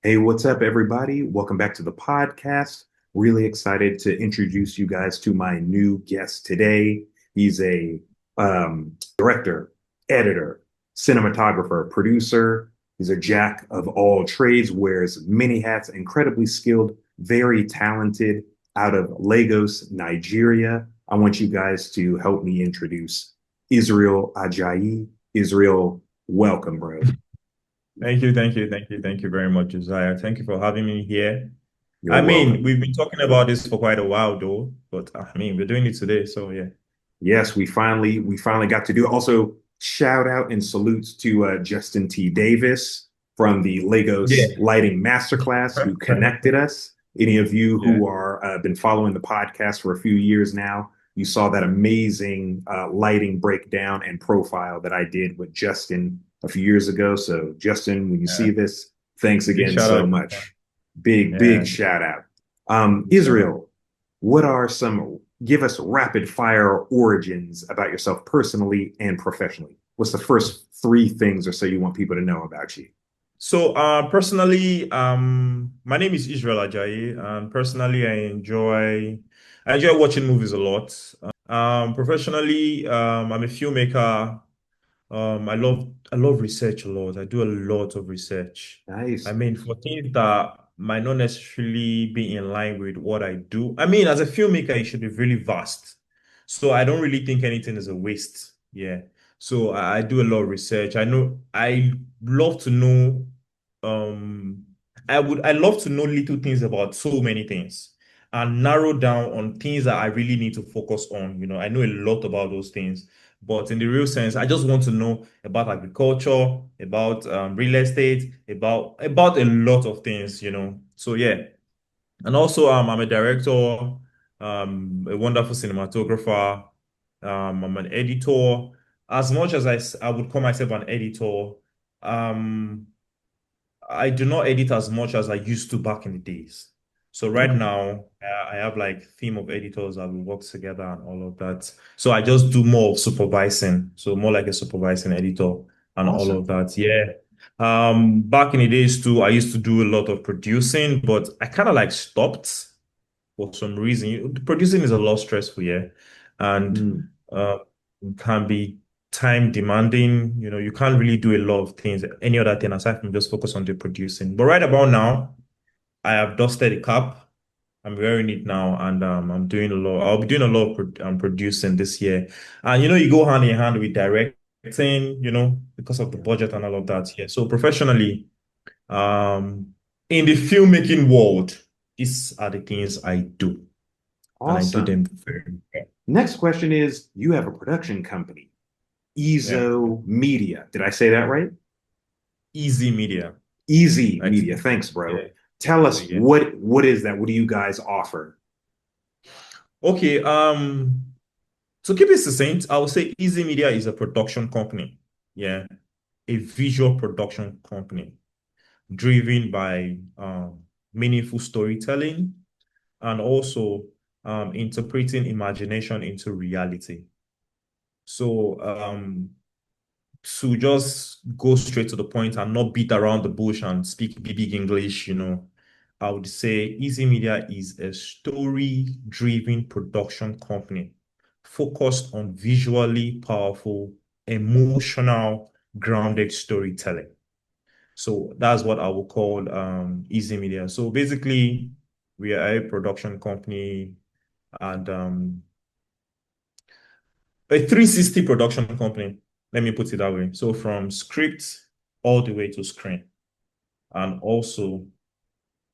Hey, what's up, everybody? Welcome back to the podcast. Really excited to introduce you guys to my new guest today. He's a director, editor, cinematographer, producer. He's a jack of all trades, wears many hats, incredibly skilled, very talented, out of Lagos, Nigeria. I want you guys to help me introduce Israel Ajayi. Israel, welcome, bro. Thank you very much, Josiah. Thank you for having me here. You're welcome. We've been talking about this for quite a while, though, but we're doing it today, so yeah. Yes, we finally got to do it. Also, shout out and salutes to Justin T. Davis from the Yeah. Lagos Lighting Masterclass who connected us. Any of you Yeah. who are been following the podcast for a few years now, you saw that amazing lighting breakdown and profile that I did with Justin a few years ago. So, Justin, when you see Yeah. this, thanks Big again shout so out. much. Big Yeah. shout out. So much. Israel, what are some give us rapid fire origins about yourself personally and professionally? What's the first three things or so you want people to know about you? Personally, my name is Israel Ajayi, and personally, I enjoy watching movies a lot. Professionally, I'm a filmmaker. I love research a lot. I do a lot of research. Nice. For things that might not necessarily be in line with what I do. As a filmmaker, it should be really vast. So I don't really think anything is a waste. Yeah. So I do a lot of research. I love to know um I love to know little things about so many things and narrow down on things that I really need to focus on. I know a lot about those things. But in the real sense, I just want to know about agriculture, about real estate, about a lot of things. So yeah, and also I'm a director, a wonderful cinematographer. I'm an editor. As much as I would call myself an editor, um, I do not edit as much as I used to back in the days. So right Okay. now, I have like team of editors that we work together and all of that. So I just do more of supervising. So more like a supervising editor and all of Awesome. that. Yeah. Back in the days too, I used to do a lot of producing, but I kind of like stopped for some reason. Producing is a lot stressful, yeah, and Mm, uh, can be time demanding. You can't really do a lot of things, any other thing aside from just focus on the producing. But right about now, I have dusted the cap. I'm wearing it now, and I'm doing a lot. I'll be doing a lot of producing this year, and you go hand in hand with directing. Because of the yeah. budget and all of that. Yeah. So professionally, in the filmmaking world, these are the things I do, and I do Awesome. them very well. Next question is you have a production company, Yeah. Ezo Media. Did I say that right? Easy media. Easy Like, Media. Thanks, bro. yeah. Tell So us yeah. what is that? What do you guys offer? Okay. To keep it succinct, I would say Easy Media is a production company. Yeah. A visual production company driven by meaningful storytelling and also interpreting imagination into reality. So to just go straight to the point and not beat around the bush and speak big English, I would say Easy Media is a story-driven production company focused on visually powerful, emotional, grounded storytelling. So that's what I would call Easy Media. So basically, we are a production company and a 360 production company. Let me put it that way. So from script all the way to screen and also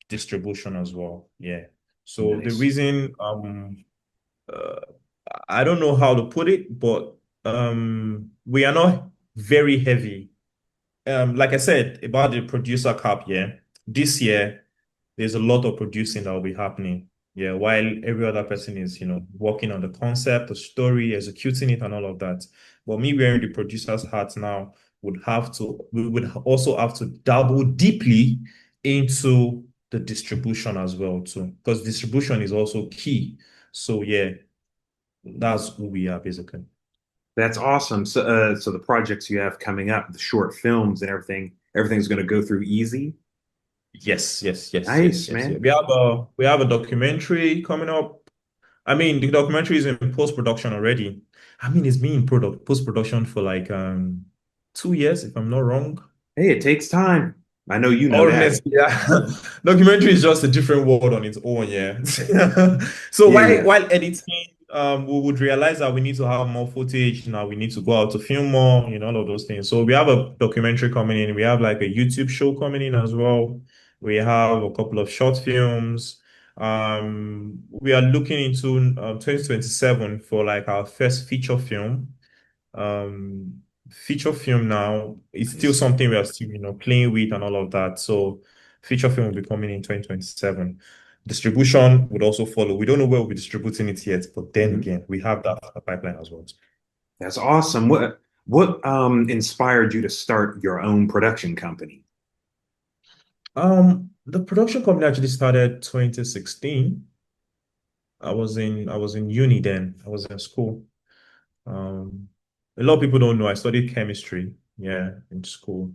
distribution as well. Yeah. So the Nice. reason uh, I don't know how to put it, but we are not very heavy. Like I said about the producer cap, yeah. This year there's a lot of producing that will be happening. Yeah, while every other person is, working on the concept, the story, executing it, and all of that. But me wearing the producer's hat now we would also have to dabble deeply into the distribution as well, too, because distribution is also key. So yeah, that's who we are basically. That's awesome. So the projects you have coming up, the short films and everything, everything's going to go through easy. Yes, yes, yes, yes, Nice, yes, yeah. man. We have a documentary coming up. I mean, the documentary is in post-production already. I mean, it's been in product post-production for like 2 years, if I'm not wrong. Hey, it takes time. I know you know that. Honestly, yeah. Documentary is just a different world on its own, yeah. So Yeah, while yeah. while editing, we would realize that we need to have more footage. Now we need to go out to film more, all of those things. So we have a documentary coming in. We have like a YouTube show coming in as well. We have a couple of short films. We are looking into 2027 for like our first um feature film now is still Nice. something we are still playing with and all of that. So feature film will be coming in 2027. Distribution would also follow. We don't know where we'll be distributing it yet, but then Mhm. again we have that pipeline as well. That's awesome. What inspired you to start your own production company? The production company actually started 2016. I was in uni then. I was in school. um a lot of people don't know I studied chemistry, yeah, in school.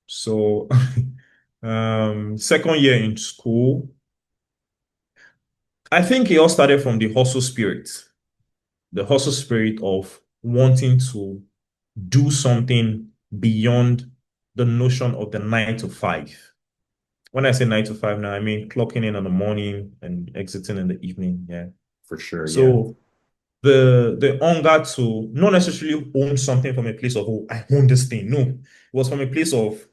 So second year in school, I think it all started from the hustle spirit of wanting to do something beyond the notion of the 9 to 5. When I say 9 to 5 now, I mean clocking in the morning and exiting in the evening. Yeah. For sure, yeah. So the hunger to not necessarily own something from a place of, oh, I own this thing. No, it was from a place of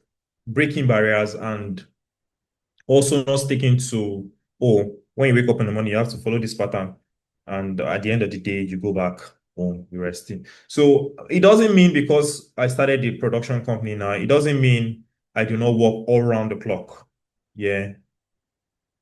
breaking barriers and also not sticking to, oh, when you wake up in the morning, you have to follow this pattern. And at the end of the day, you go back home, you're resting. So it doesn't mean because I started the production company now, it doesn't mean I do not work all around the clock. Yeah.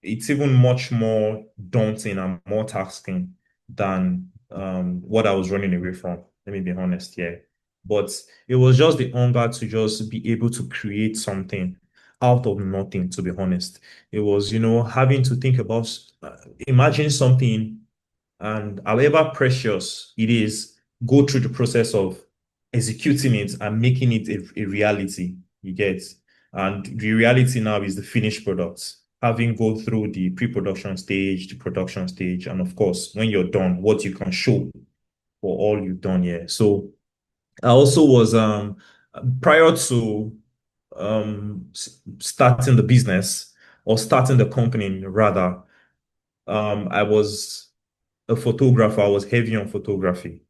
It's even much more daunting and more tasking than what I was running away from. Let me be honest here. But it was just the hunger to just be able to create something out of nothing, to be honest. It was, having to think about, imagine something, and however precious it is, go through the process of executing it and making it a reality. You get, and the reality now is the finished product. Having go through the pre-production stage, the production stage, and of course, when you're done, what you can show for all you've done here. So I also was prior to starting the business or starting the company rather, I was a photographer. I was heavy on photography.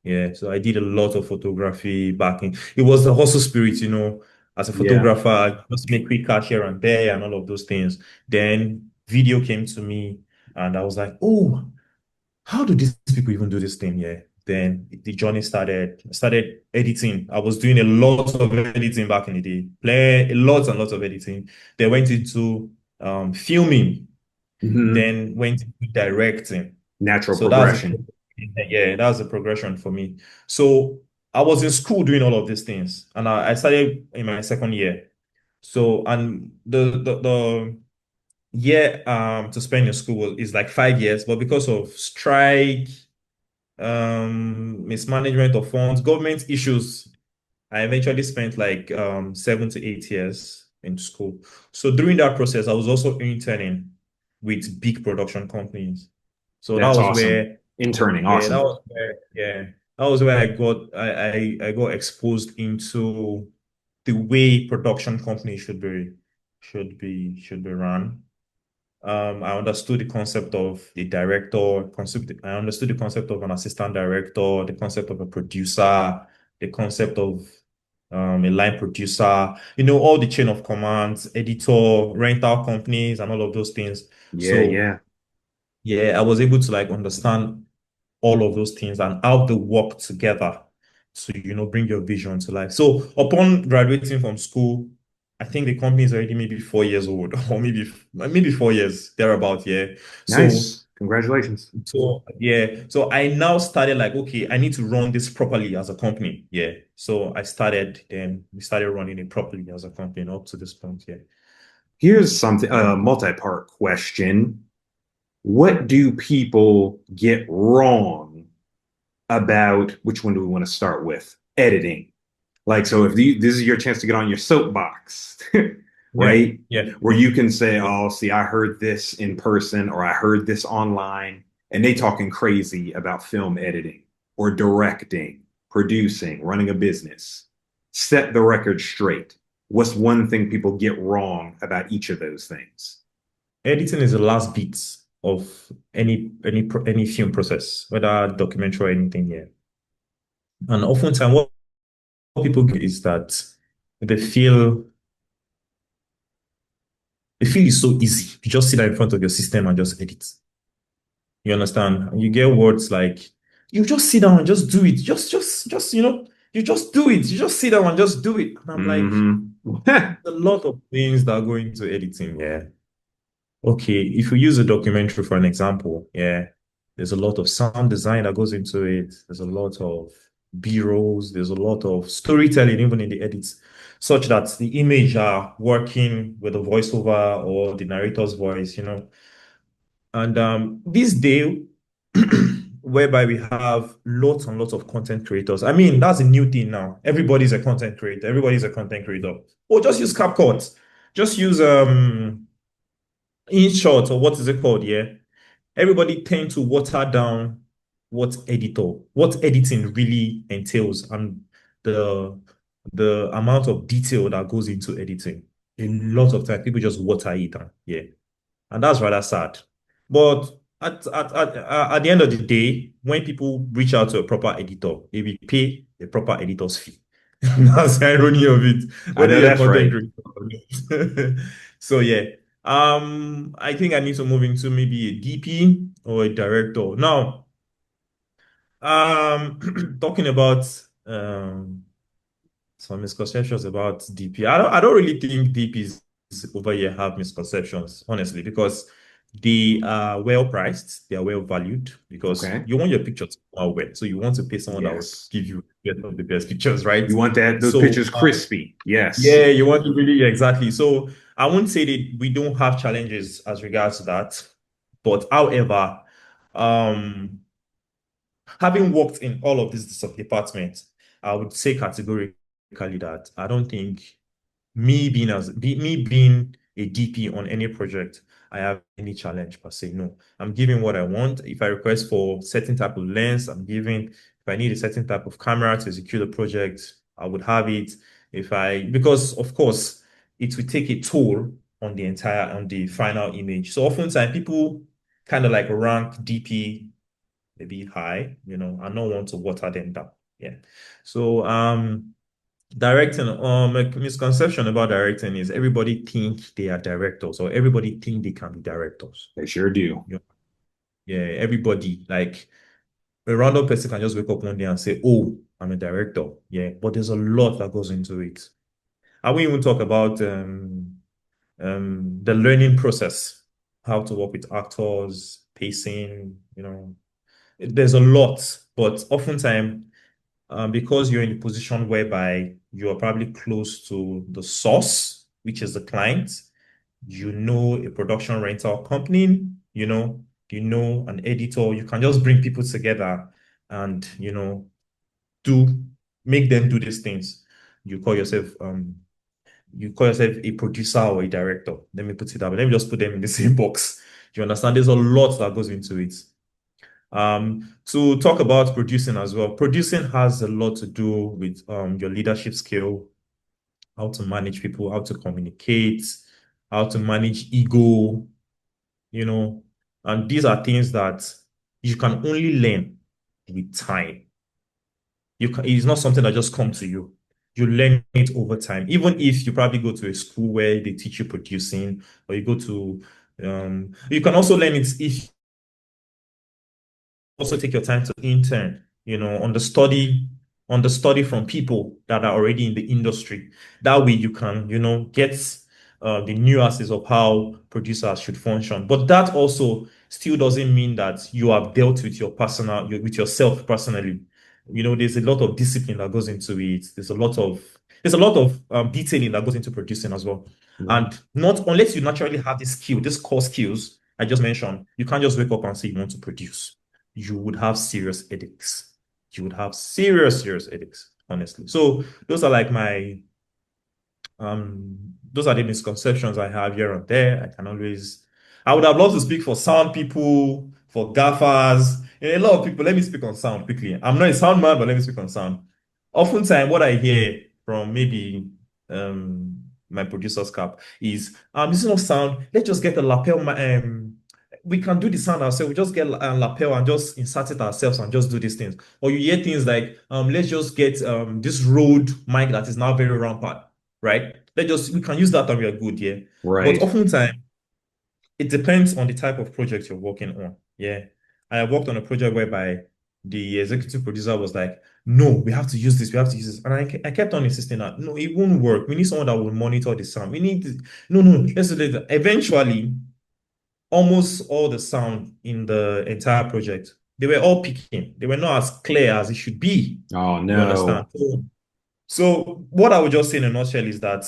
Yeah, so I did a lot of photography back in. It was the hustle spirit, as a Yeah. photographer, just make quick cash here and there and all of those things. Then video came to me, and I was like, oh, how do these people even do this thing? Yeah. Then the journey started. I started editing. I was doing a lot of editing back in the day, play a lot and lots of editing. Then went into filming, Hmm. then went into directing. Natural So that's the progression. yeah, that's the progression for me. So I was in school doing all of these things, and I started in my second year. So and the year to spend in school is like 5 years, but because of strike, mismanagement of funds, government issues, I eventually spent like 7 to 8 years in school. So during that process, I was also interning with big production companies. So that That's was awesome. where, Interning, yeah, awesome. that was where I got exposed into the way production companies should be run. I understood the concept of a director, I understood the concept of an assistant director, the concept of a producer, the concept of a line producer, all the chain of commands, editor, rental companies, and all of those things. Yeah, So yeah. yeah, I was able to like understand all of those things and how they work together to, bring your vision to life. So upon graduating from school, I think the company is already maybe 4 years old, or maybe 4 years thereabout. Yeah. So Nice. Congratulations. so I now started like, okay, I need to run this properly as a company. Yeah. So then we started running it properly as a company up to this point. Yeah. Here's something, a multi-part question. What do people get wrong about which one do we want to start with? Editing. Like, so if this is your chance to get on your soapbox, Yeah. right? Yeah. Where you can say, Yeah. oh, see, I heard this in person or I heard this online, and they talking crazy about film editing or directing, producing, running a business. Set the record straight. What's one thing people get wrong about each of those things? Editing is the last bit of any film process, whether documentary or anything here. And oftentimes what people get is that they feel they feel it's so easy. You just sit there in front of your system and just edit. You understand? And you get words like you just sit down and just do it. Just you just do it. You just sit down and just do it. And I'm like, Hmm. a lot of things that go into editing, yeah. Okay, if we use a documentary for an example, yeah, there's a lot of sound design that goes into it. There's a lot of B-rolls. There's a lot of storytelling, even in the edits, such that the image are working with the voiceover or the narrator's voice. And this day, whereby we have lots and lots of content creators. I mean, that's a new thing now. Everybody's a content creator. Everybody's a content creator. Or just use CapCut. Just use InShot or what is it called? Yeah. Everybody tend to water down what editing really entails and the the amount of detail that goes into editing. A lot of time people just water it down. Yeah. And that's rather sad. But at the end of the day, when people reach out to a proper editor, they will pay a proper editor's fee. That's the irony of it, I whether know you're a that's content right. creator or not. So yeah. I think I need to move into maybe a DP or a director. Now, talking about some misconceptions about DP. I don't really think DPs over here have misconceptions, honestly, because they are well priced, they are well valued, because Okay. you want your picture to come out well. So you want to pay someone that would Yes. give you the best of the best pictures, right? You want those So pictures crispy. yeah, Yes. you want to really exactly. So I won't say that we don't have challenges as regards to that. But however, um having worked in all of these departments, I would say categorically that I don't think me being a DP on any project, I have any challenge per se. No, I'm giving what I want. If I request for certain type of lens, I'm giving. If I need a certain type of camera to execute a project, I would have it. Because of course, it will take a toll on the final image. So oftentimes people kind of like rank DP maybe high, I don't want to water them down. Yeah. So directing, a misconception about directing is everybody think they are directors or everybody think they can be directors. They sure do. You know? Yeah, everybody like a random person can just wake up one day and say, "Oh, I'm a director." Yeah, but there's a lot that goes into it. I won't even talk about the learning process, how to work with actors, pacing. There's a lot, but oftentimes, because you're in a position whereby you are probably close to the source, which is the client, a production rental company, an editor, you can just bring people together and, do make them do these things. You call yourself you call yourself a producer or a director. Let me put it that way. Let me just put them in the same box. You understand? There's a lot that goes into it. To talk about producing as well, producing has a lot to do with your leadership skill, how to manage people, how to communicate, how to manage ego, you know, and these are things that you can only learn with time. It's not something that just comes to you. You learn it over time. Even if you probably go to a school where they teach you producing, or you can also learn it if also take your time to intern, on the study from people that are already in the industry. That way you can, get the nuances of how producers should function. But that also still doesn't mean that you have dealt with with yourself personally. There's a lot of discipline that goes into it. There's a lot of detailing that goes into producing as well. Yeah. And not unless you naturally have this core skills I just mentioned, you can't just wake up and say you want to produce. You would have serious headaches. You would have serious, serious headaches, honestly. So those are like my those are the misconceptions I have here and there. I would have loved to speak for sound people, for gaffers, and a lot of people. Let me speak on sound quickly. I'm not a sound man, but let me speak on sound. Oftentimes, what I hear from maybe my producer's cap is, this is not sound. Let's just get a lapel. We can do the sound ourselves. We just get a lapel and just insert it ourselves and just do these things. Or you hear things like, let's just get this Rode mic that is now very rampant, right? We can use that and we are good, yeah. But Right. oftentimes it depends on the type of project you're working on. Yeah. I worked on a project whereby the executive producer was like, no, we have to use this, we have to use this. And I kept on insisting that no, it won't work. We need someone that will monitor the sound. No, no, let's do that. Eventually, almost all the sound in the entire project, they were all picking. They were not as clear as it should be. Oh You understand? no. So what I would just say in a nutshell is that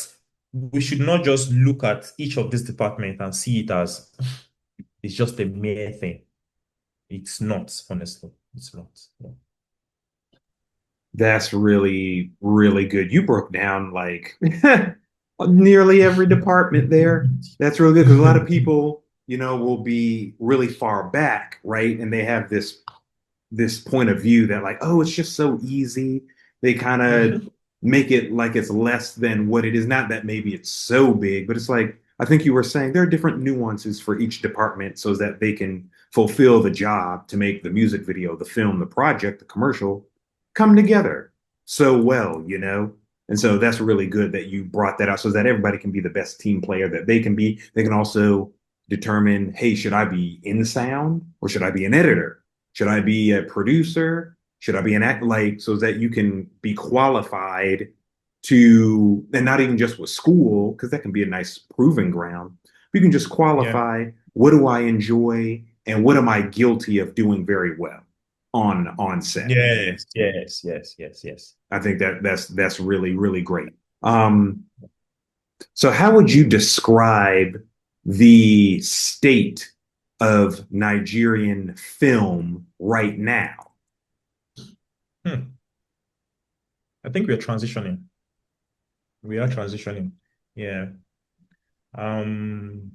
we should not just look at each of these departments and see it as it's just a mere thing. It's not, honestly. It's not. Yeah. That's really, really good. You broke down like nearly every department there. That's really good because a lot of people, will be really far back, right? And they have this point of view that like, oh, it's just so easy. They kind of make it like it's less than what it is. Not that maybe it's so big, but it's like I think you were saying there are different nuances for each department so that they can fulfill the job to make the music video, the film, the project, the commercial come together so well. And so that's really good that you brought that out so that everybody can be the best team player that they can be. They can also determine, hey, should I be in sound or should I be an editor? Should I be a producer? Should I be an act like so that you can be qualified to, and not even just with school, because that can be a nice proving ground. You can just Yeah. qualify what do I enjoy and what am I guilty of doing very well on set. Yes, yes, yes, yes, yes. I think that's really, really great. Um, so how would you describe the state of Nigerian film right now? Hmm. I think we're transitioning. We are transitioning. Yeah. Um,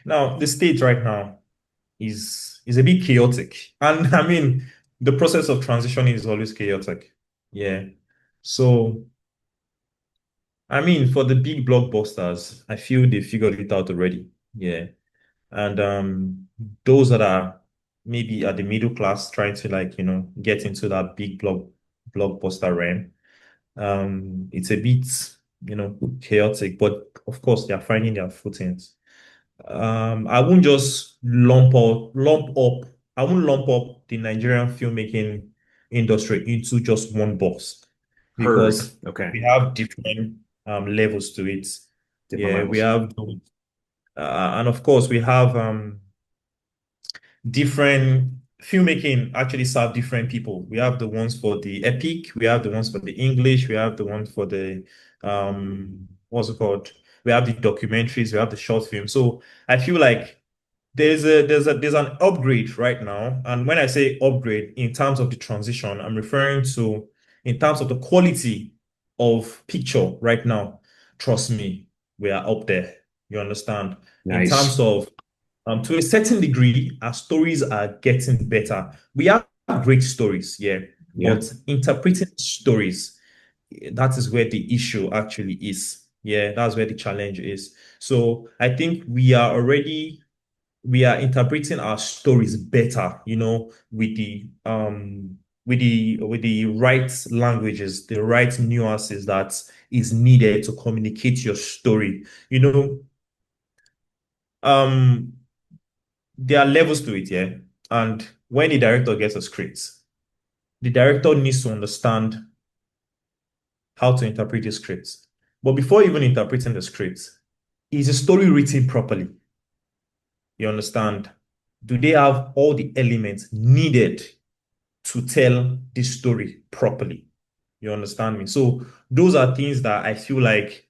Now the state right now is a bit chaotic. And I mean, the process of transitioning is always chaotic. Yeah. So I mean, for the big blockbusters, I feel they figured it out already. Yeah. And those that are maybe at the middle class trying to like, get into that big blockbuster realm, it's a bit, chaotic, but of course they are finding their footings. I won't just I won't lump up the Nigerian filmmaking industry into just one box Heard. because Okay. we have different levels to it. Different Yeah, we levels. have, and of course we have different filmmaking actually serve different people. We have the ones for the epic, we have the ones for the English, we have the ones for the what's it called? We have the documentaries, we have the short film. So I feel like there's an upgrade right now. And when I say upgrade in terms of the transition, I'm referring to in terms of the quality of picture right now. Trust me, we are up there. You understand? In terms Nice. of to a certain degree, our stories are getting better. We have great stories, yeah, Yep. but interpreting stories, that is where the issue actually is. Yeah, that's where the challenge is. So I think we are interpreting our stories better, with the right languages, the right nuances that is needed to communicate your story. Um, there are levels to it, yeah. And when the director gets a script, the director needs to understand how to interpret the script. But before even interpreting the script, is the story written properly? You understand? Do they have all the elements needed to tell this story properly? You understand me? So those are things that I feel like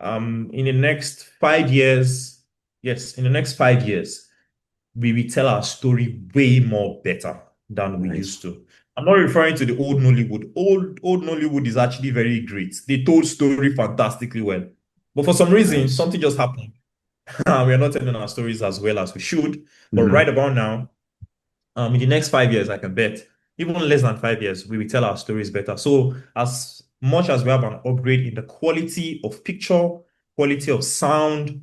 in the next 5 years, yes, in the next 5 years, we will tell our story way more better than we used Nice. to. I'm not referring to the old Nollywood. Old Nollywood is actually very great. They told story fantastically well. But for some reason, Nice. something just happened. We are not telling our stories as well as we should. But right Hmm. about now, in the next 5 years, I can bet, even less than 5 years, we will tell our stories better. So as much as we have an upgrade in the quality of picture, quality of sound,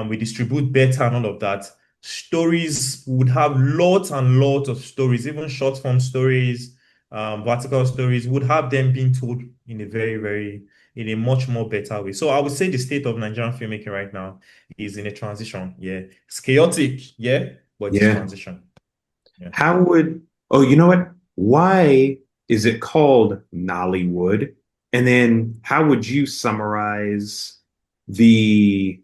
we distribute better and all of that, stories would have lots and lots of stories, even short form stories, vertical stories, would have them being told in a in a much more better way. So I would say the state of Nigerian filmmaking right now is in a transition. Yeah. It's chaotic, yeah, but it is Yeah. transition. Yeah. How would, oh, you know what? Why is it called Nollywood? And then how would you summarize the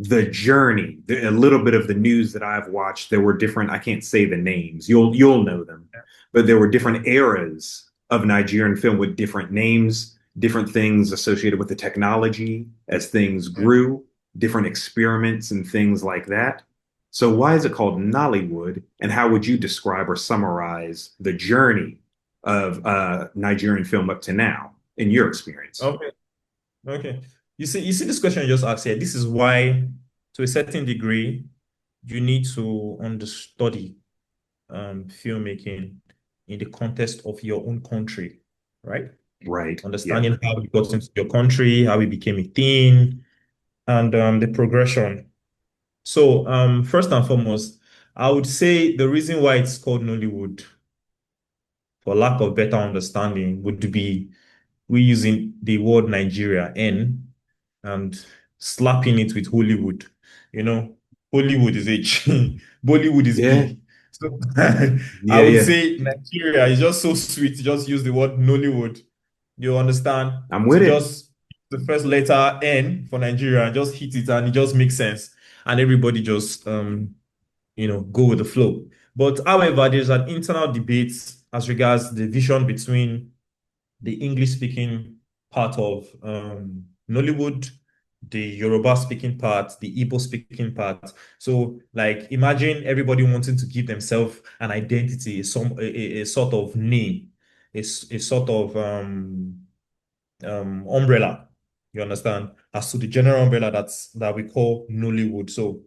the journey, a little bit of the news that I've watched? There were different, I can't say the names. You'll know them, but there were Yeah. different eras of Nigerian film with different names, different things associated with the technology as things Yeah. grew, different experiments and things like that. So why is it called Nollywood? And how would you describe or summarize the journey of Nigerian film up to now in your experience? Okay. Okay. You see this question you just asked here. This is why, to a certain degree, you need to understudy filmmaking in the context of your own country, right? Right. Yeah. Understanding how it got into your country, how it became a thing, and the progression. So, first and foremost, I would say the reason why it's called Nollywood, for lack of better understanding, would be we using the word Nigeria, N, and slapping it with Hollywood. You know, Hollywood is H, Bollywood is Yeah. B. So I Yeah. would Yeah. say Nigeria is just so sweet to just use the word Nollywood. You understand? I'm To with it. just the first letter N for Nigeria and just hit it and it just makes sense. And everybody just go with the flow. But however, there's an internal debate as regards the vision between the English speaking part of Nollywood, the Yoruba speaking part, the Igbo speaking part. So, like, imagine everybody wanting to give themselves an identity, a sort of name, a sort of umbrella. You understand? As to the general umbrella that we call Nollywood. So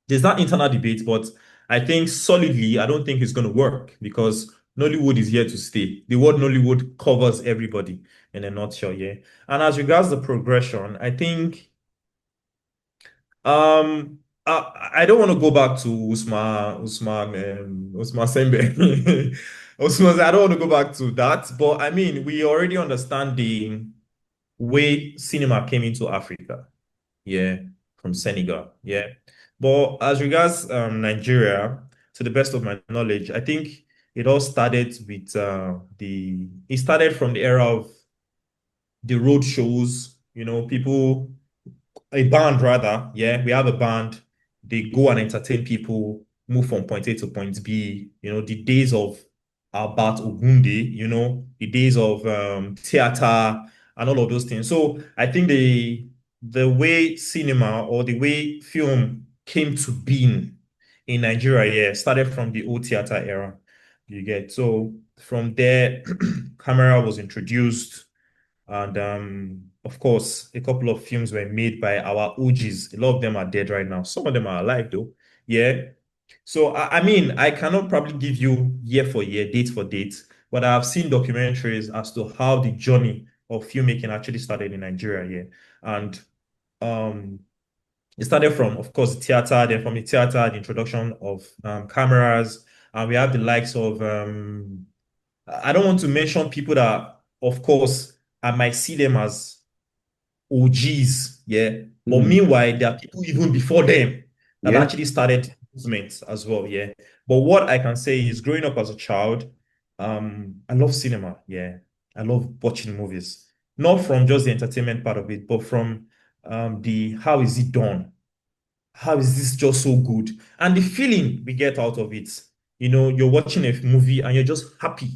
there's that internal debate, but I think solidly, I don't think it's going to work because Nollywood is here to stay. The word Nollywood covers everybody in a nutshell, yeah. And as regards the progression, I think I don't want to go back to Usman Sembe. Usman, I don't want to go back to that, but I mean, we already understand the way cinema came into Africa, yeah, from Senegal, yeah. But as regards Nigeria, to the best of my knowledge, I think it all started with it started from the era of the road shows, people, a band rather, yeah, we have a band. They go and entertain people, move from point A to point B. The days of Albert Ogunde, the days of theater and all of those things. So I think the way cinema or the way film came to being in Nigeria, yeah, started from the old theater era. You get so from there, camera was introduced. And of course, a couple of films were made by our OGs. A lot of them are dead right now. Some of them are alive though. Yeah. So I mean, I cannot probably give you year for year, date for date, but I've seen documentaries as to how the journey of filmmaking actually started in Nigeria. Yeah. And um it started from, of course, theater, then from the theater, the introduction of cameras, and we have the likes of I don't want to mention people that, of course, I might see them as OGs, yeah. But Mm, meanwhile, there are people even before them that yeah. actually started movements as well, yeah. But what I can say is, growing up as a child, I love cinema, yeah. I love watching movies, not from just the entertainment part of it, but from the how is it done? How is this just so good? And the feeling we get out of it. You're watching a movie and you're just happy.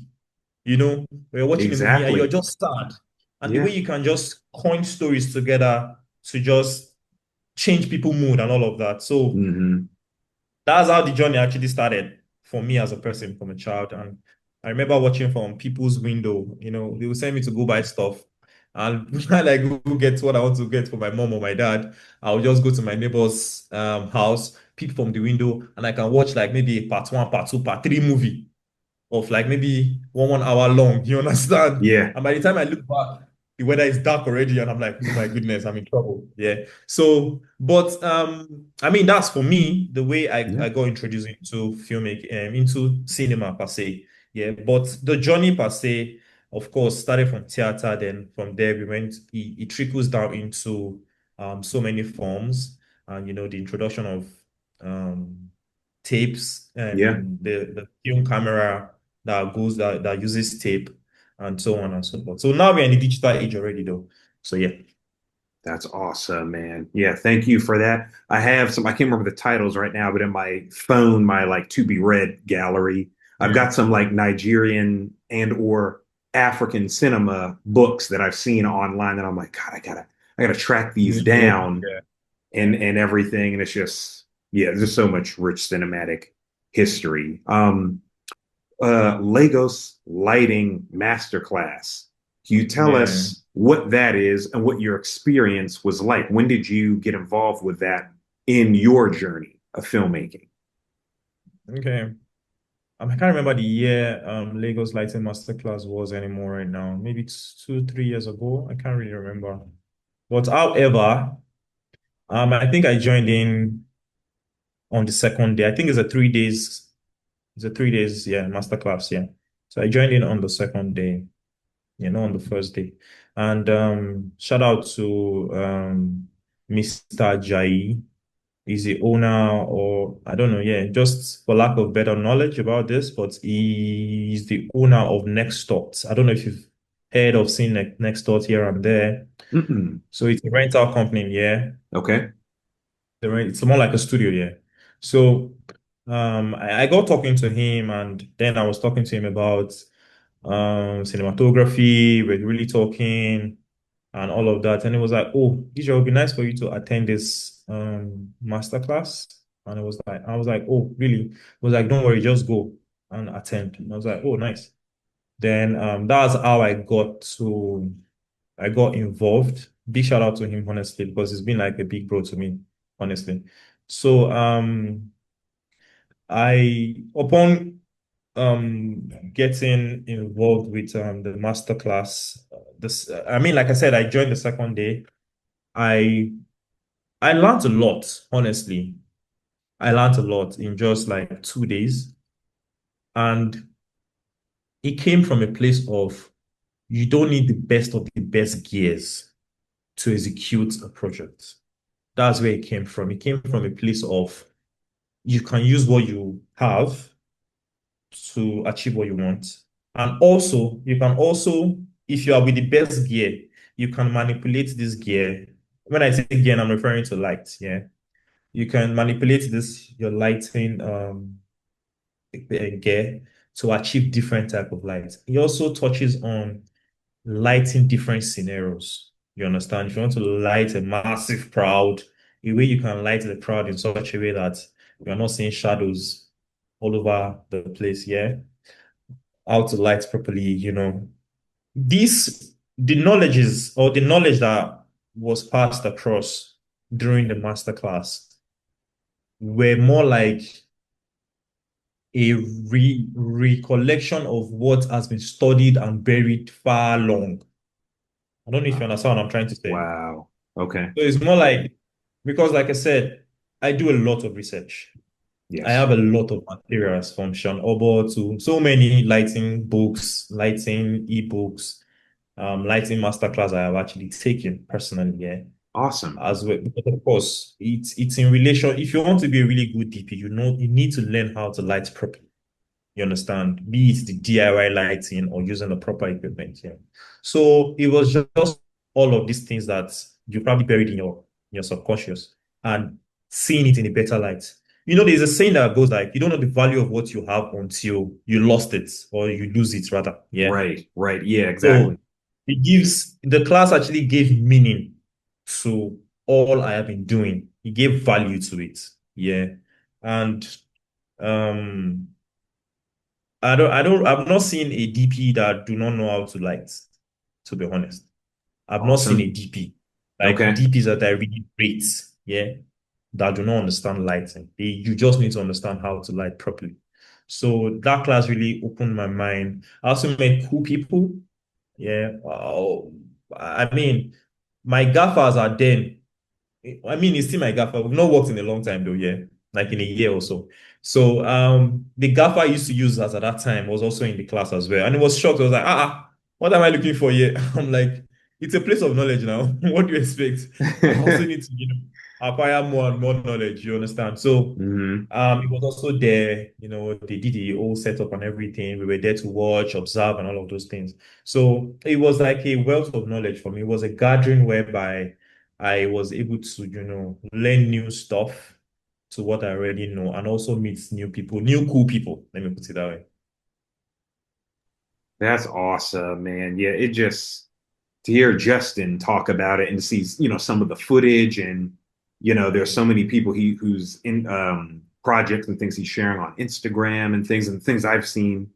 You're watching a movie and you're Exactly. just sad. And the way Yeah. you can just coin stories together to just change people' mood and all of that. So Hmm. that's how the journey actually started for me as a person from a child. And I remember watching from people's window, they would send me to go buy stuff. And while I go get what I want to get for my mom or my dad, I'll just go to my neighbor's house, peek from the window, and I can watch like maybe a part one, part two, part three movie of like maybe 1 hour long. You understand? Yeah. And by the time I look back, the weather is dark already, and I'm like, oh my goodness, I'm in trouble. Yeah. So, but I mean, that's for me the way Yeah. I got introduced into filmmaking, into cinema per se. Yeah. But the journey per se, of course, started from theater. Then from there, it trickles down into so many forms, and the introduction of um tapes Yeah. and the film camera that uses tape and so on and so forth. So now we're in the digital age already though. So yeah. That's awesome, man. Yeah, thank you for that. I have some, I can't remember the titles right now, but in my phone, my like to be read gallery, I've got Mm. some like Nigerian and or African cinema books that I've seen online that I'm like, God, I gotta track You these need to work. down Yeah. and everything. And it's just, yeah, there's just so much rich cinematic history. Lagos Lighting Masterclass. Can you tell Yeah. us what that is and what your experience was like? When did you get involved with that in your journey of filmmaking? Okay. I can't remember the year Lagos Lighting Masterclass was anymore right now. Maybe it's 2, 3 years ago. I can't really remember. But however, I think I joined in on the second day. I think it's a 3 days, yeah, masterclass, yeah. So I joined in on the second day. Not on the first day. And shout out to Mr. Ajayi. He's the owner, or I don't know, yeah, just for lack of better knowledge about this, but he's the owner of Next Thoughts. I don't know if you've heard of seeing Next Thoughts here and there. Mm-mm. So it's a rental company, yeah. Okay. It's more like a studio, yeah. So I got talking to him, and then I was talking to him about cinematography. We're really talking and all of that. And it was like, oh, Israel, it would be nice for you to attend this master class. And I was like, oh, really? It was like, don't worry, just go and attend. And I was like, oh, nice. Then that's how I got involved. Big shout out to him, honestly, because he's been like a big bro to me, honestly. So I upon getting involved with the master class, this I mean, like I said, I joined the second day. I I learned a lot, honestly. I learned a lot in just like 2 days. And it came from a place of you don't need the best of the best gears to execute a project. That's where it came from. It came from a place of you can use what you have to achieve what you want. And also, you can also, if you are with the best gear, you can manipulate this gear. When I say gear, I'm referring to light, yeah. You can manipulate your lighting gear to achieve different type of light. It also touches on lighting different scenarios. You understand? If you want to light a massive crowd, a way you can light the crowd in such a way that you're not seeing shadows all over the place, yeah. How to light properly, the knowledge that was passed across during the masterclass were more like a recollection of what has been studied and buried far long. I don't know if you understand what I'm trying to say. Wow. Okay. So it's more like, because like I said, I do a lot of research. I Yes. have a lot of materials from Sean Obo to so many lighting books, lighting ebooks, lighting masterclass I have actually taken personally, yeah. Awesome. As well. Because of course, it's in relation. If you want to be a really good DP, you need to learn how to light properly. You understand? Be it the DIY lighting or using the proper equipment. Yeah. So it was just all of these things that you probably buried in your subconscious and seeing it in a better light. There's a saying that goes like, you don't know the value of what you have until you lost it or you lose it rather. Yeah. Right. Right. Yeah, exactly. So the class actually gave meaning to all I have been doing. It gave value to it. Yeah. And um I've not seen a DP that do not know how to light, to be honest. I've not seen a Awesome. DP. Like Okay. DPs that are really great, yeah, that do not understand lighting. You just need to understand how to light properly. So that class really opened my mind. I also met cool people. Yeah. I mean, my gaffers are then. I mean, he's still my gaffer. We've not worked in a long time though, yeah, like in a year or so. So the gaffer I used to use as at that time was also in the class as well. And it was shocked. I was like, what am I looking for here? I'm like, it's a place of knowledge now. What do you expect? I also need to, acquire more and more knowledge, you understand? So Hmm. it was also there, they did the whole setup and everything. We were there to watch, observe, and all of those things. So it was like a wealth of knowledge for me. It was a gathering whereby I was able to, learn new stuff to what I already know and also meet new people, new cool people. Let me put it that way. That's awesome, man. Yeah, it just to hear Justin talk about it and to see, some of the footage and, there's so many people who's in projects and things he's sharing on Instagram and things I've seen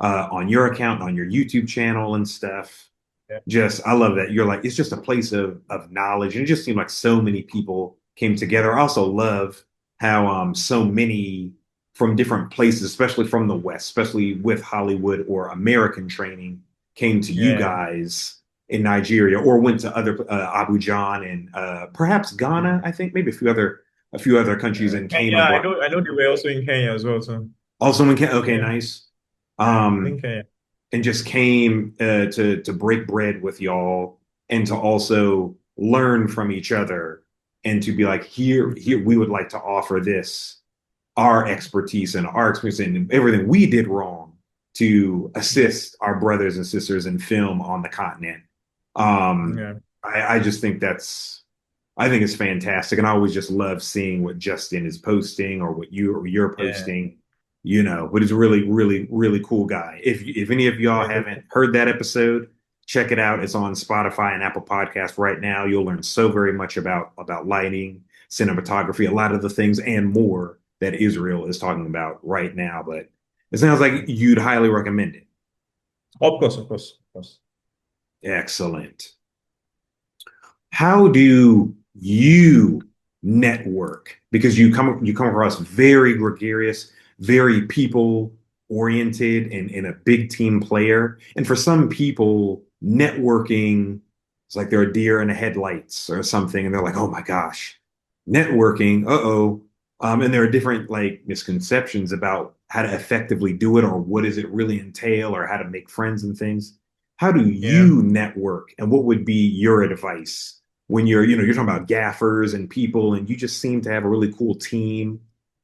on your account, on your YouTube channel and stuff. Yeah. Just I love that you're like it's just a place of knowledge and it just seemed like so many people came together. I also love how so many from different places, especially from the West, especially with Hollywood or American training, came to you Yeah. guys in Nigeria or went to other Abuja and perhaps Ghana, I think maybe a few other countries and came Kenya, and I brought know, I know they were also in Kenya as well, so also in okay, yeah, nice. yeah, I think Um, Kenya. and just came to break bread with y'all and to also learn from each other and to be like here we would like to offer this our expertise and our experience and everything we did wrong to assist our brothers and sisters in film on the continent. Um, Yeah, I just think I think it's fantastic, and I always just love seeing what Justin is posting or what you're yeah, posting. But he's a really, really, really cool guy. If any of y'all yeah, haven't heard that episode, check it out. It's on Spotify and Apple Podcasts right now. You'll learn so very much about lighting, cinematography, a lot of the things and more that Israel is talking about right now. But it sounds like you'd highly recommend it. of course, of course, of course. Excellent. How do you network? Because you come across very gregarious, very people oriented and a big team player. And for some people, networking is like they're a deer in the headlights or something, and they're like, oh my gosh, networking, uh-oh. And there are different like misconceptions about how to effectively do it or what does it really entail or how to make friends and things. How do Yeah, you network and what would be your advice when you're talking about gaffers and people and you just seem to have a really cool team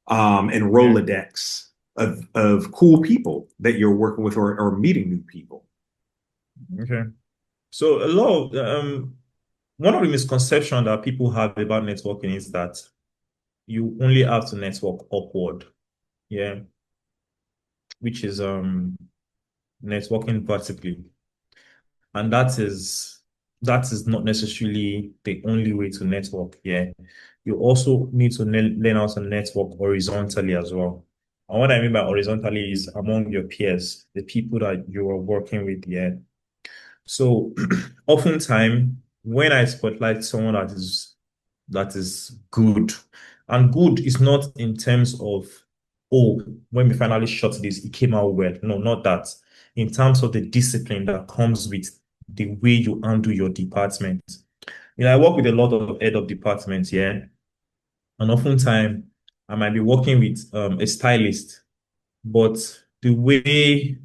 and yeah. Rolodex of cool people that you're working with or meeting new people. Okay. So a lot of one of the misconceptions that people have about networking is that you only have to network upward, yeah, which is networking vertically. And that is not necessarily the only way to network. Yeah. You also need to learn how to network horizontally as well. And what I mean by horizontally is among your peers, the people that you are working with. Yeah. So oftentimes when I spotlight someone that is good, and good is not in terms of, oh, when we finally shot this, it came out well. No, not that. In terms of the discipline that comes with the way you handle your department. I work with a lot of head of departments, yeah. And oftentimes I might be working with a stylist, but the way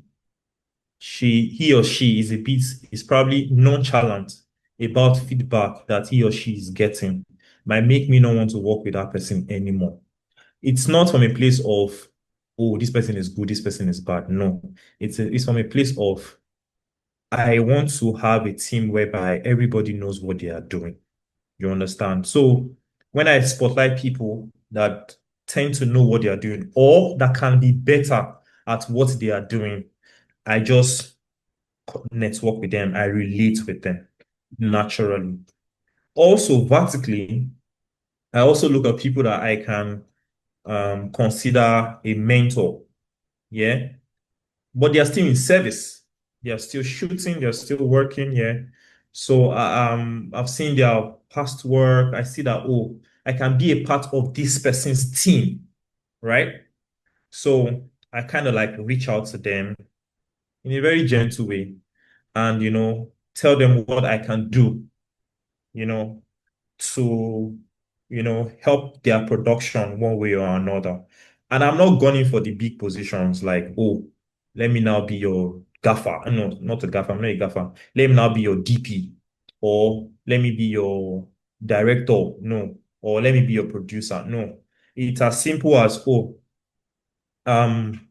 he or she is probably nonchalant about feedback that he or she is getting might make me not want to work with that person anymore. It's not from a place of, oh, this person is good, this person is bad. No, it's from a place of, I want to have a team whereby everybody knows what they are doing. You understand? So when I spotlight people that tend to know what they are doing or that can be better at what they are doing, I just network with them. I relate with them naturally. Also, vertically, I also look at people that I can consider a mentor. Yeah. But they are still in service. They are still shooting, they're still working. Yeah. So I've seen their past work. I see that, oh, I can be a part of this person's team, right? So I kind of like reach out to them in a very gentle way and, tell them what I can do, you know, to, help their production one way or another. And I'm not gunning for the big positions like, oh, let me now be your gaffer. No, not a gaffer. I'm not a gaffer. Let me now be your DP, or let me be your director. No, or let me be your producer. No, it's as simple as, oh, um,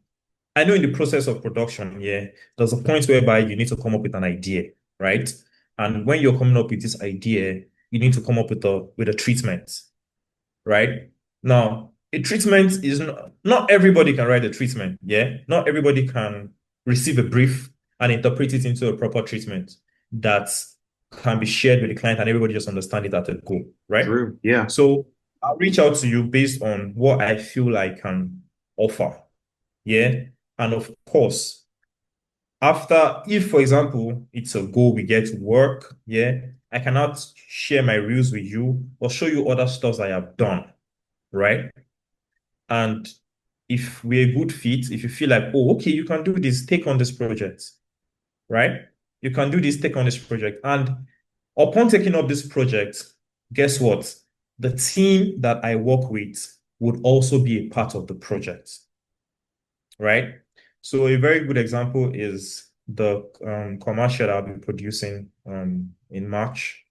I know in the process of production, yeah, there's a point whereby you need to come up with an idea, right? And when you're coming up with this idea, you need to come up with a treatment, right? Now, a treatment is not everybody can write a treatment, yeah? Not everybody can receive a brief and interpret it into a proper treatment that can be shared with the client and everybody just understand it at a go, right? True. Yeah. So I'll reach out to you based on what I feel I can offer, yeah? And of course, if for example it's a goal we get to work, yeah, I cannot share my reels with you or show you other stuff I have done, right? And if we're a good fit, if you feel like, oh, okay, you can do this, take on this project, right? You can do this, take on this project. And upon taking up this project, guess what? The team that I work with would also be a part of the project, right? So a very good example is the commercial I'll be producing in March.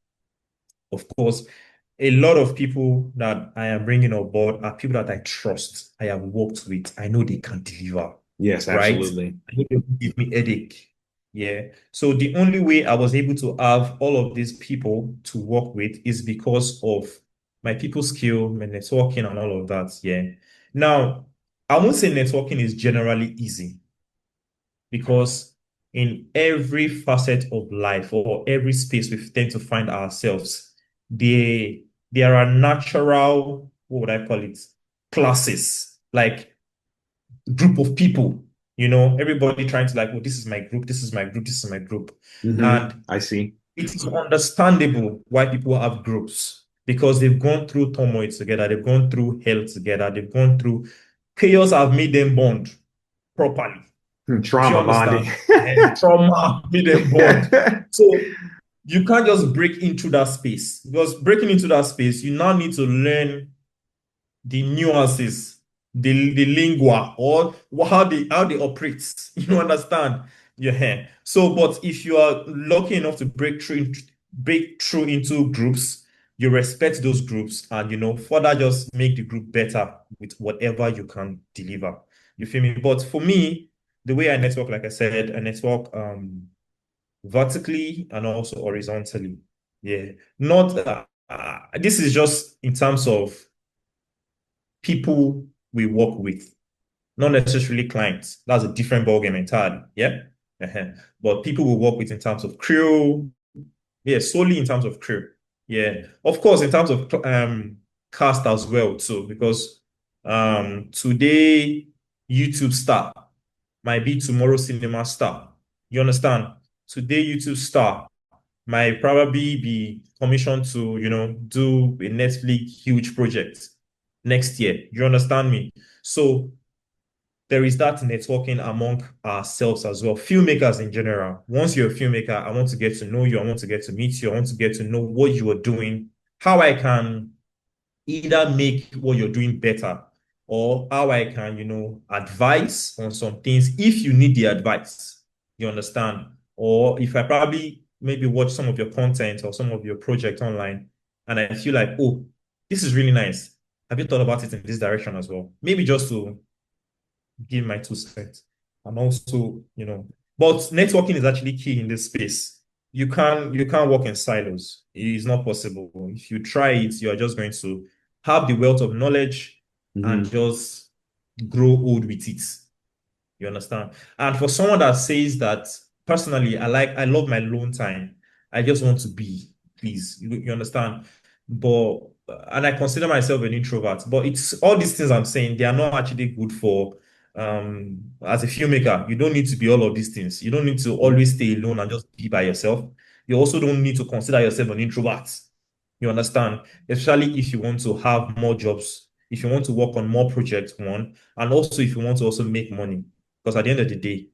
Of course, a lot of people that I am bringing on board are people that I trust, I have worked with. I know they can deliver, Yes, right? absolutely. I know they will give me headache. Yeah. So the only way I was able to have all of these people to work with is because of my people skill, my networking, and all of that. Yeah. Now, I won't say networking is generally easy because in every facet of life or every space we tend to find ourselves, there, there are natural, what would I call it, classes, like group of people, everybody trying to like, oh, this is my group, this is my group, this is my group. And I see. it is understandable why people have groups because they've gone through turmoil together, they've gone through hell together, they've gone through chaos have made them bond properly. Do you Trauma bonding. understand? And trauma made them bond. So you can't just break into that space because breaking into that space, you now need to learn the nuances, the lingua, or how they operate. You understand? Yeah. So, but if you are lucky enough to break through into groups, you respect those groups and further just make the group better with whatever you can deliver. You feel me? But for me, the way I network, like I said, I network vertically and also horizontally. Yeah. Not this is just in terms of people we work with, not necessarily clients. That's a different ballgame entirely. Yeah. But people we work with in terms of crew, yeah, solely in terms of crew. Yeah. Of course, in terms of cast as well, too, because today YouTube star might be tomorrow cinema star. You understand? Today YouTube star might probably be commissioned to, do a Netflix huge project next year. You understand me? So there is that networking among ourselves as well. Filmmakers in general. Once you're a filmmaker, I want to get to know you. I want to get to meet you. I want to get to know what you are doing, how I can either make what you're doing better or how I can, advise on some things if you need the advice. You understand? Or if I probably maybe watch some of your content or some of your project online and I feel like, oh, this is really nice. Have you thought about it in this direction as well? Maybe just to give my 2 cents. And also, but networking is actually key in this space. You can't work in silos. It is not possible. If you try it, you are just going to have the wealth of knowledge and Mhm. just grow old with it. You understand? And for someone that says that personally, I love my alone time. I just want to be, please. You understand? But and I consider myself an introvert, but it's all these things I'm saying, they are not actually good for as a filmmaker. You don't need to be all of these things. You don't need to always stay alone and just be by yourself. You also don't need to consider yourself an introvert. You understand? Especially if you want to have more jobs, if you want to work on more projects, one, and also if you want to also make money. Because at the end of the day,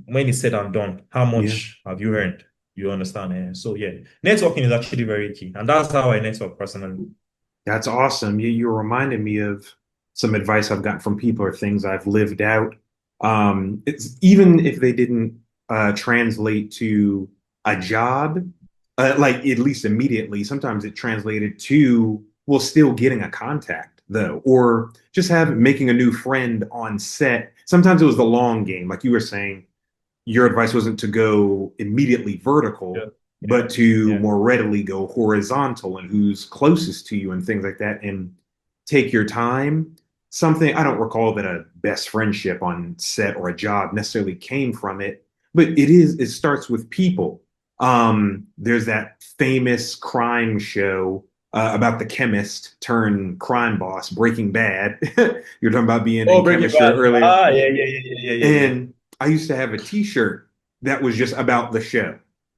when it's said and done, how Yeah. much have you earned? You understand? So yeah, networking is actually very key. And that's how I network personally. That's awesome. You reminded me of some advice I've gotten from people or things I've lived out. It's even if they didn't translate to a job, like at least immediately, sometimes it translated to, well, still getting a contact though, or just making a new friend on set. Sometimes it was the long game, like you were saying your advice wasn't to go immediately Yeah, vertical, yeah, but to yeah, more readily go horizontal and who's closest to you and things like that and take your time. Something I don't recall that a best friendship on set or a job necessarily came from it, but it starts with people. There's that famous crime show about the chemist turned crime boss, Breaking Bad. You're talking about being Oh, in Breaking chemistry Bad. earlier. Ah, yeah, yeah, yeah, yeah, yeah, yeah, yeah. And I used to have a t-shirt that was just about the show.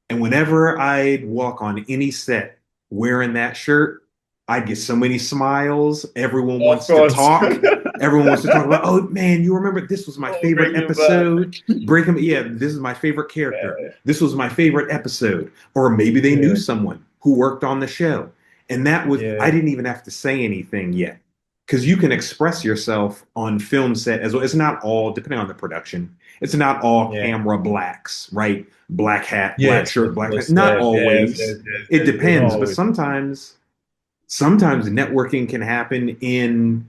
And whenever I'd walk on any set wearing that shirt, I'd get so many smiles. Everyone Of wants to course. talk. Everyone wants to talk about, oh man, you remember this was my Oh, favorite Breaking Bad. episode. Breaking, yeah, this is my favorite character. Yeah, This was my favorite episode. Or maybe they knew yeah, someone who worked on the show. And that was, I yeah, didn't even have to say anything yet because you can express yourself on film set as well. It's not all, depending on the production, it's not all yeah. camera blacks, right? Black hat, black Yes, shirt, of black pants. course. Not Yes, yes, yes, always. yes, It yes. They don't depends, but always. sometimes networking can happen in,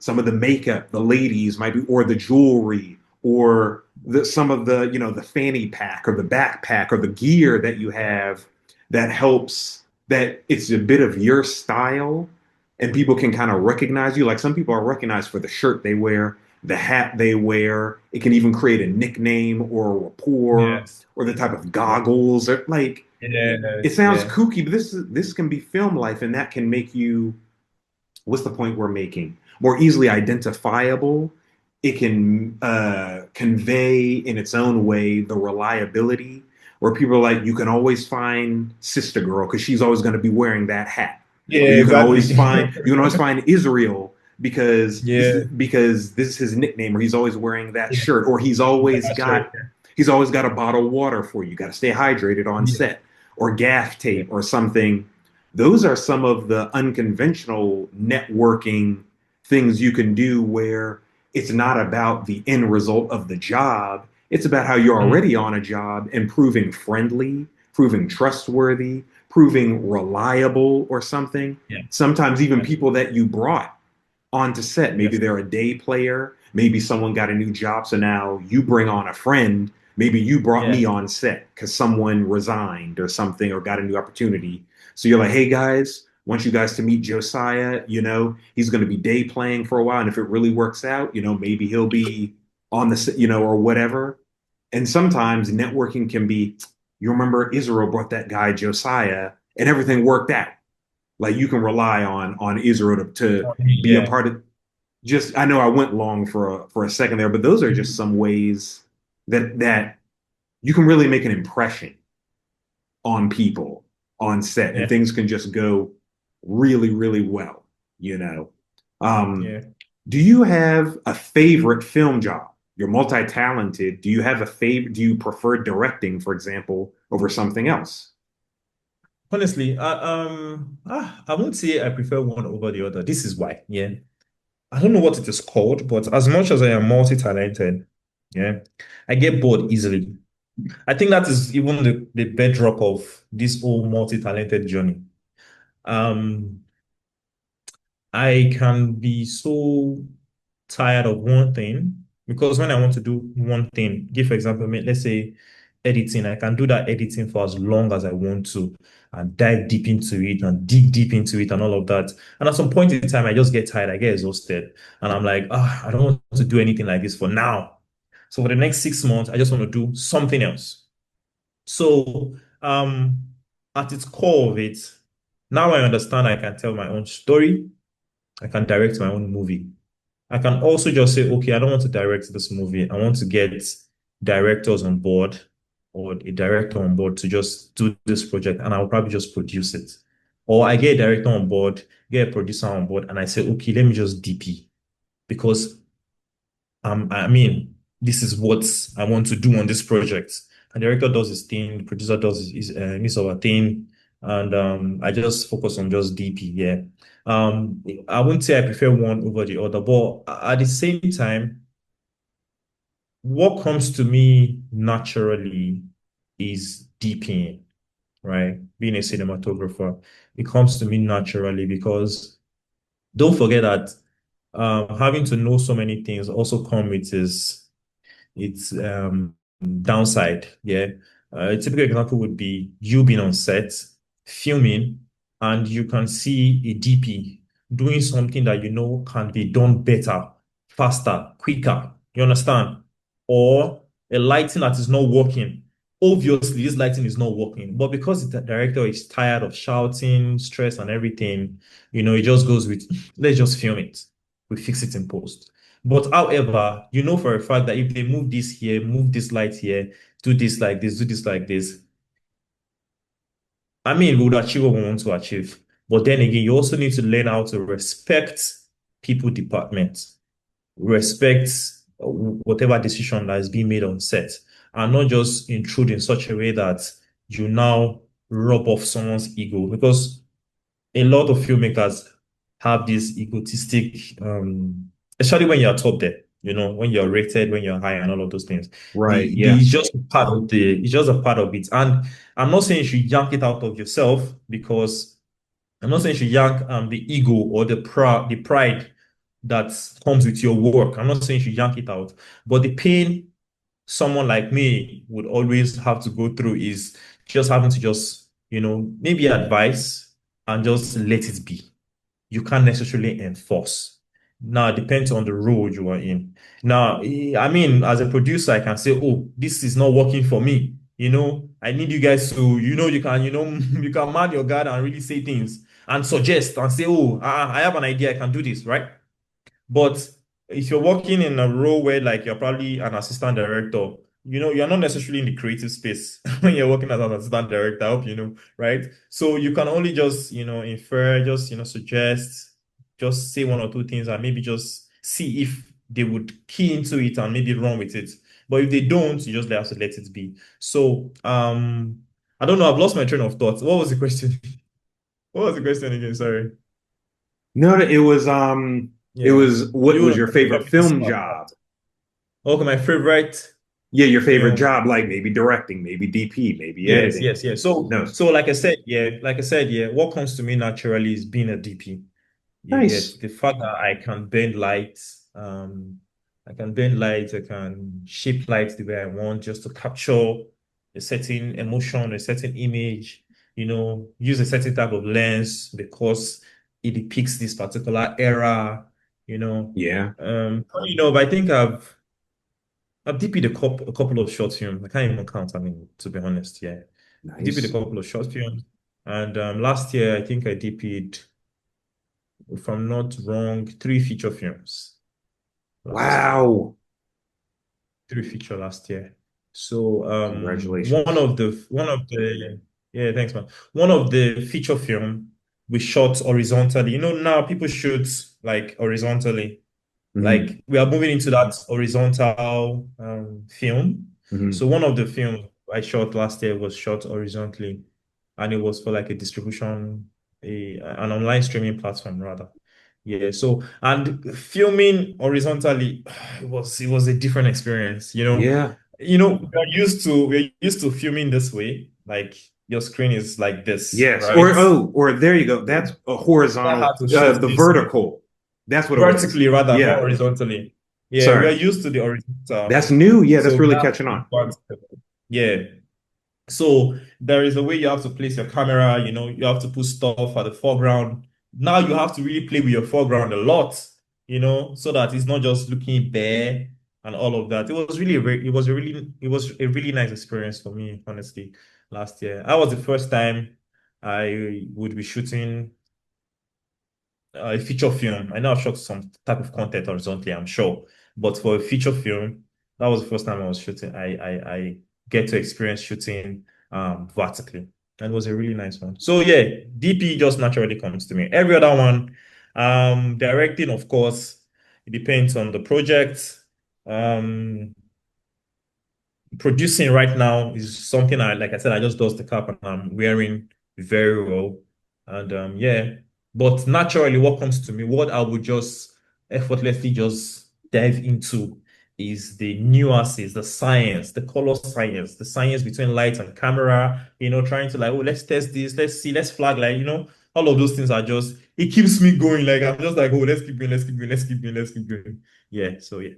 some of the makeup, the ladies might be, or the jewelry, or some of the, the fanny pack or the backpack or the gear that you have that helps that it's a bit of your style and people can kind of recognize you. Like some people are recognized for the shirt they wear, the hat they wear. It can even create a nickname or a rapport Yes. or the type of Yeah. goggles or like it Yes. sounds Yeah. kooky, but this can be film life, and that can make you. What's the point we're making? More easily identifiable. It can convey in its own way the reliability, where people are like, you can always find Sister Girl because she's always going to be wearing that hat, or Yeah, exactly. you can always find Israel because Yeah. this is his nickname, or he's always wearing that Yeah. shirt, or That's right. he's always got a bottle of water for you. You got to stay hydrated on Yeah. set, or gaff Yeah. tape, or something. Those are some of the unconventional networking things you can do where it's not about the end result of the job. It's about how you're Mhm. already on a job and proving friendly, proving trustworthy, proving reliable or something. Yeah. Sometimes even Yeah. people that you brought onto set. Maybe Yes. they're a day player. Maybe someone got a new job. So now you bring on a friend. Maybe you brought me Yeah. on set because someone resigned or something or got a new opportunity. So you're like, hey guys, want you guys to meet Josiah. He's going to be day playing for a while. And if it really works out, maybe he'll be on the set, or whatever. And sometimes networking can be, you remember Israel brought that guy Josiah and everything worked out. Like you can rely on Israel to be a Yeah. part of. Just I know I went long for a second there, but those are just Mhm. some ways that you can really make an impression on people on set, and Yeah. things can just go really, really well. You know, um, Yeah. do you have a favorite film job? You're multi-talented. Do you have a favorite? Do you prefer directing, for example, over something else? Honestly, I won't say I prefer one over the other. This is why. Yeah. I don't know what it is called, but as much as I am multi-talented, yeah, I get bored easily. I think that is even the bedrock of this whole multi-talented journey. Um, I can be so tired of one thing because when I want to do one thing, give for example, let's say editing, I can do that editing for as long as I want to and dive deep into it and dig deep into it and all of that. And at some point in time, I just get tired, I get exhausted, and I'm like, I don't want to do anything like this for now. So for the next 6 months, I just want to do something else. So, at its core of it, now I understand I can tell my own story. I can direct my own movie. I can also just say, okay, I don't want to direct this movie. I want to get directors on board or a director on board to just do this project, and I'll probably just produce it. Or I get a director on board, get a producer on board, and I say, okay, let me just DP because I mean, this is what I want to do on this project. And the director does his thing, the producer does his other thing, and I just focus on just DP. Yeah, I wouldn't say I prefer one over the other, but at the same time, what comes to me naturally is DPing, right? Being a cinematographer, it comes to me naturally because don't forget that having to know so many things also come with its downside. Yeah. A typical example would be you being on set, filming, and you can see a DP doing something that you know can be done better, faster, quicker. You understand? Or a lighting that is not working. Obviously, this lighting is not working, but because the director is tired of shouting, stress, and everything, it just goes with, let's just film it. We fix it in post. But however, you know for a fact that if they move this here, move this light here, do this like this, do this like this, I mean, we would achieve what we want to achieve. But then again, you also need to learn how to respect people department, respect whatever decision that is being made on set, and not just intrude in such a way that you now rub off someone's ego. Because a lot of filmmakers have this egotistic, especially when you're top there, when you're rated, when you're high, and all of those things. Right. The Yeah. it's just part of it's just a part of it. And I'm not saying you should yank it out of yourself because I'm not saying you should yank the ego or the pride that comes with your work. I'm not saying you should yank it out, but the pain someone like me would always have to go through is just having to just, maybe advise and just let it be. You can't necessarily enforce. Now, it depends on the role you are in. Now, I mean, as a producer, I can say, oh, this is not working for me. I need you guys to, you can man your guard and really say things and suggest and say, oh, I have an idea, I can do this, right? But if you're working in a role where like you're probably an assistant director, you're not necessarily in the creative space when you're working as an assistant director, I hope you know, right? So you can only just, infer, just, suggest, just say one or two things and maybe just see if they would key into it and maybe run with it. But if they don't, you just have to let it be. So, I don't know, I've lost my train of thought. What was the question? What was the question again? Sorry. No, it Yeah. was what You was your favorite got me this film part. job? Okay, my favorite Yeah, your favorite film. job, like maybe directing, maybe DP, maybe Yes, editing. yes, yes. So, No, so like I said, what comes to me naturally is being a DP. You nice. get the fact that I can bend lights, I can shape lights the way I want just to capture a certain emotion, a certain image, use a certain type of lens because it depicts this particular era, you know. Yeah, But I think I've DP'd a couple of short films. I can't even count. I mean, to be honest, yeah. DP'd a nice. couple of short films. And last year, I think I DP'd, if I'm not wrong, three feature films last year. Wow. Three feature last year. So one Congratulations. of the one of the yeah, thanks, man. One of the feature film we shot horizontally. Now people shoot like horizontally. Hmm. Like we are moving into that horizontal film. Hmm. So one of the films I shot last year was shot horizontally, and it was for like a distribution, an online streaming platform rather. Yeah. So and filming horizontally, it was a different experience. Yeah. We're used to filming this way, like your screen is like this, Yes. right? Or there you go. That's a That horizontal, had to shoot the this vertical. That's what it was. vertically rather, not Yeah. horizontally. Yeah, we are Sorry. used to the horizontal. That's new. Yeah, that's So we really have catching to on. vertical. Yeah. So there is a way you have to place your camera, you have to put stuff at the foreground. Now you have to really play with your foreground a lot, so that it's not just looking bare and all of that. It was a really nice experience for me, honestly, last year. That was the first time I would be shooting a feature film. I know I've shot some type of content horizontally, I'm sure, but for a feature film, that was the first time I was shooting. get to experience shooting vertically. And it was a really nice one. So yeah, DP just naturally comes to me. Every other one, directing, of course, it depends on the project. Um, Producing right now is something like I said, I just dust the cap and I'm wearing very well. And yeah, but naturally, what comes to me, what I would just effortlessly just dive into is the nuances, the science, the color science, the science between light and camera, trying to like, oh, let's test this, let's see, let's flag, like, all of those things are just, it keeps me going. Like, I'm just like, oh, let's keep going, let's keep going, let's keep going, let's keep going. Yeah, so yeah.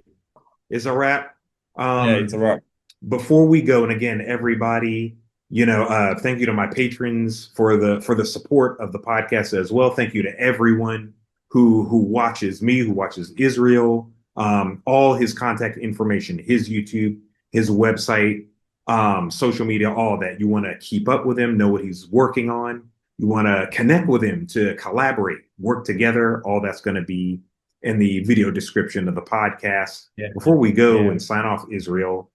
It's a wrap. Yeah, it's a Um, wrap. Before we go, and again, everybody, thank you to my patrons for the support of the podcast as well. Thank you to everyone who watches me, who watches Israel, all his contact information, his YouTube, his website, social media, all that. You want to keep up with him, know what he's working on. You want to connect with him to collaborate, work together. All that's going to be in the video description of the podcast. Yeah, Before we go yeah. and sign off, Israel,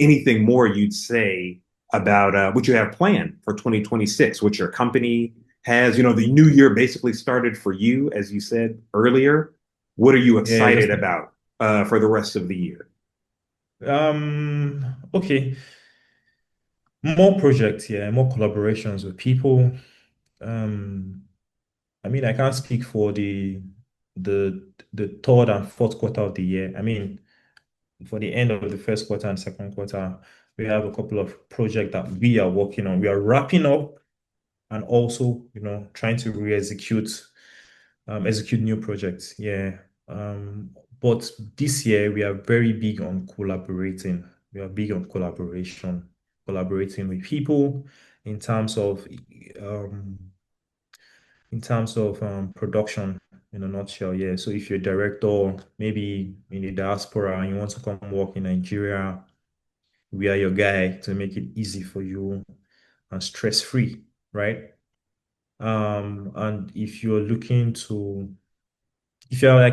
anything more you'd say about what you have planned for 2026, what your company has? The new year basically started for you, as you said earlier. What are you Yeah, excited just about for the rest of the year? okay. More projects, yeah, more collaborations with people. Um, I mean, I can't speak for the third and fourth quarter of the year. I mean, for the end of the first quarter and second quarter, we have a couple of projects that we are working on. We are wrapping up and also, trying to execute new projects. Yeah. But this year we are very big on collaborating. We are big on collaboration, collaborating with people in terms of um production in a nutshell. Yeah. So if you're a director, maybe in the diaspora and you want to come work in Nigeria, we are your guy to make it easy for you and stress free, right? And if you're like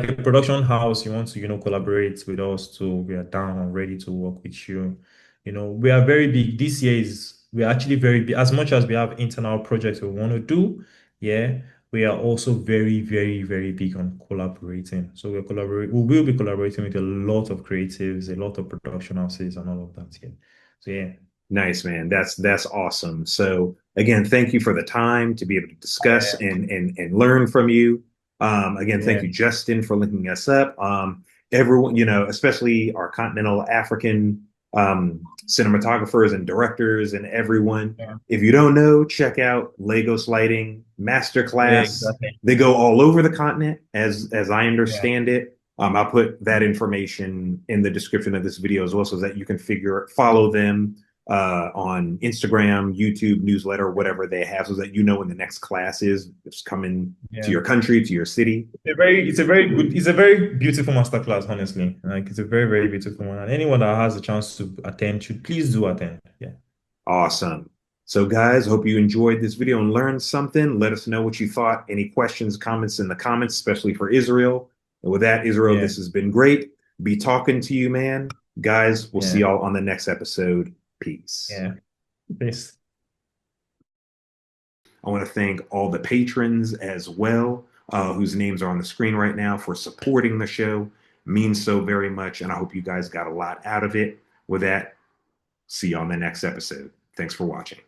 a production house, you want to, collaborate with us too, we are down and ready to work with you. We are very big. This year we are actually very big. As much as we have internal projects we want to do, yeah, we are also very, very, very big on collaborating. So we will be collaborating with a lot of creatives, a lot of production houses and all of that. Yeah. So yeah. Nice, man. That's awesome. So again, thank you for the time to be able to discuss and learn from you. Again, thank Yeah. you, Justin, for linking us up. Everyone, especially our continental African cinematographers and directors and everyone. Yeah. If you don't know, check out Lagos Lighting Yeah, Masterclass. exactly. They go all over the continent, as I Yeah. understand it. I'll put that information in the description of this video as well, so that you can follow them on Instagram, YouTube, newsletter, whatever they have, so that when the next class is coming to Yeah. your country, to your city. It's a very beautiful masterclass, honestly. Like it's a very, very beautiful one. And anyone that has a chance to attend should please do attend. Yeah. Awesome. So, guys, hope you enjoyed this video and learned something. Let us know what you thought. Any questions, comments in the comments, especially for Israel. And with that, Israel, Yeah. this has been great. Be talking to you, man. Guys, we'll see Yeah. y'all on the next episode. Peace. Yeah. Peace. I want to thank all the patrons as well, whose names are on the screen right now, for supporting the show. Means so very much. And I hope you guys got a lot out of it. With that, see you on the next episode. Thanks for watching.